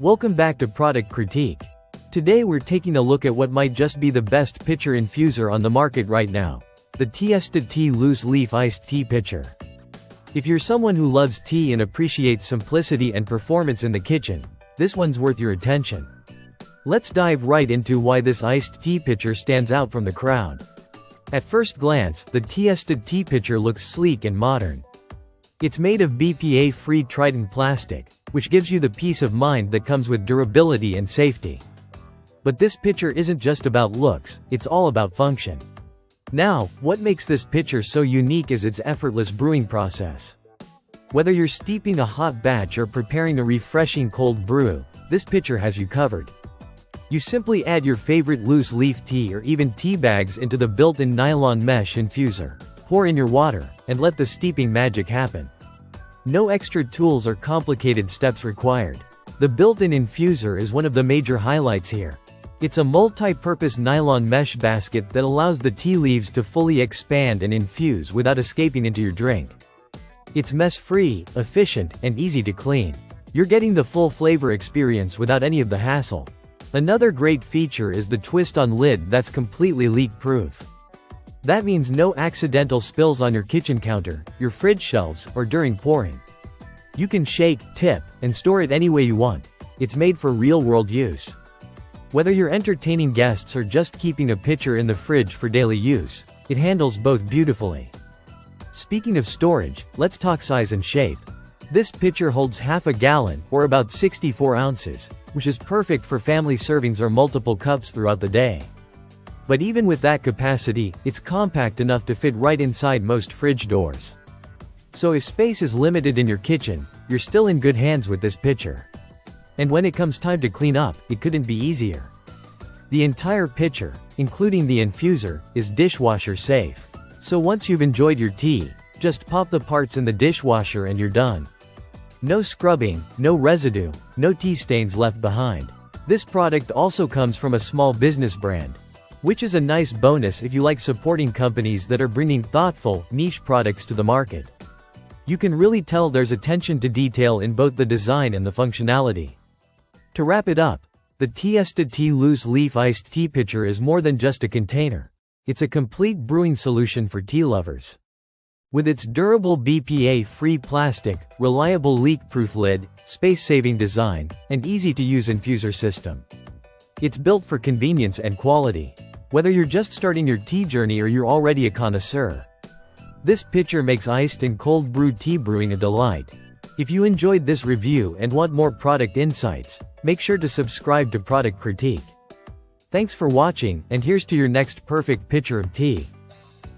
Welcome back to Product Critique. Today we're taking a look at what might just be the best pitcher infuser on the market right now. The Tiesta Tea Loose Leaf Iced Tea Pitcher. If you're someone who loves tea and appreciates simplicity and performance in the kitchen, this one's worth your attention. Let's dive right into why this iced tea pitcher stands out from the crowd. At first glance, the Tiesta tea pitcher looks sleek and modern. It's made of BPA-free Triton plastic, which gives you the peace of mind that comes with durability and safety. But this pitcher isn't just about looks, it's all about function. Now, what makes this pitcher so unique is its effortless brewing process. Whether you're steeping a hot batch or preparing a refreshing cold brew, this pitcher has you covered. You simply add your favorite loose leaf tea or even tea bags into the built-in nylon mesh infuser, pour in your water, and let the steeping magic happen. No extra tools or complicated steps required. The built-in infuser is one of the major highlights here. It's a multi-purpose nylon mesh basket that allows the tea leaves to fully expand and infuse without escaping into your drink. It's mess-free, efficient, and easy to clean. You're getting the full flavor experience without any of the hassle. Another great feature is the twist-on lid that's completely leak-proof. That means no accidental spills on your kitchen counter, your fridge shelves, or during pouring. You can shake, tip, and store it any way you want. It's made for real-world use. Whether you're entertaining guests or just keeping a pitcher in the fridge for daily use, it handles both beautifully. Speaking of storage, let's talk size and shape. This pitcher holds half a gallon, or about 64 ounces, which is perfect for family servings or multiple cups throughout the day. But even with that capacity, it's compact enough to fit right inside most fridge doors. So if space is limited in your kitchen, you're still in good hands with this pitcher. And when it comes time to clean up, it couldn't be easier. The entire pitcher, including the infuser, is dishwasher safe. So once you've enjoyed your tea, just pop the parts in the dishwasher and you're done. No scrubbing, no residue, no tea stains left behind. This product also comes from a small business brand, which is a nice bonus if you like supporting companies that are bringing thoughtful, niche products to the market. You can really tell there's attention to detail in both the design and the functionality. To wrap it up, the Tiesta Tea Loose Leaf Iced Tea Pitcher is more than just a container. It's a complete brewing solution for tea lovers. With its durable BPA-free plastic, reliable leak-proof lid, space-saving design, and easy-to-use infuser system, it's built for convenience and quality. Whether you're just starting your tea journey or you're already a connoisseur, this pitcher makes iced and cold brew tea brewing a delight. If you enjoyed this review and want more product insights, make sure to subscribe to Product Critique. Thanks for watching, and here's to your next perfect pitcher of tea.